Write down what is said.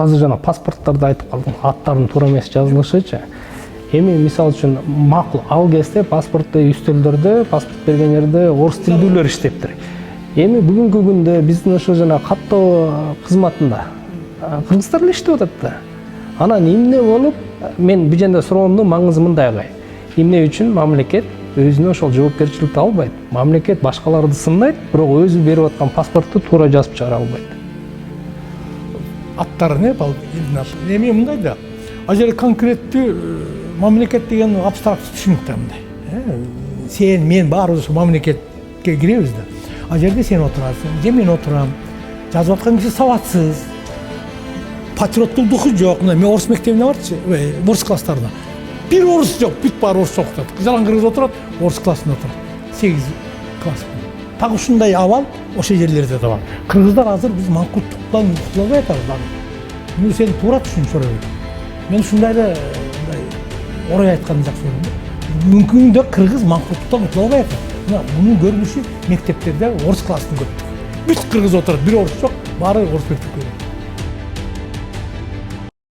азыр жана паспорттарды айтып калдым, аттардын туура эмес жазылышычы. Эми мисалы үчүн макул ал кезде паспортто үстөлдөрдө паспорт берген жерде орус тилдүүлөр иштептир. Эми бүгүнкү күндө биздин ошо жана каттоо кызматында кыргыздар эле иштеп атат да. Анан эмне болуп, мен бул жерде суроомдун маңызы мындай агай. Эмне үчүн мамлекет өзүнө ошол жоопкерчиликти албайт? Мамлекет башкаларды сындайт, бирок өзү берип аткан паспортты туура жазып чыгара албайт. Аттар не бал эми мындай да. Ал жерде конкреттүү мамлекет деген абстракт түшүнүк да мындай. Сен, мен баарыбыз ошо мамлекетке киребиз да. Ал жерде сен отурасың, же мен отурам. Жазып аткан киши сабатсыз. Патриоттугу жок. Мен орус мектебине барчы, орус класстарына. Бир орус жок, бүт баары орусча окутат. Жалаң кыргыз отурат, орус классында отурат. 8 класс. Так ушундай абал ошол жерлерде да бар. Кыргыздар азыр биз маңкурттуктан кутула албай атабыз. Муну сен туура түшүнүп мен ушундай эле орой айтканды жакшы көрөм. Мүмкүн да кыргыз маңкурттуктан кутула албай атат. Мунун көрүнүшү мектептерде орус классын көп. Бүт кыргыз отурат, бир орус жок, баары орус мектепке.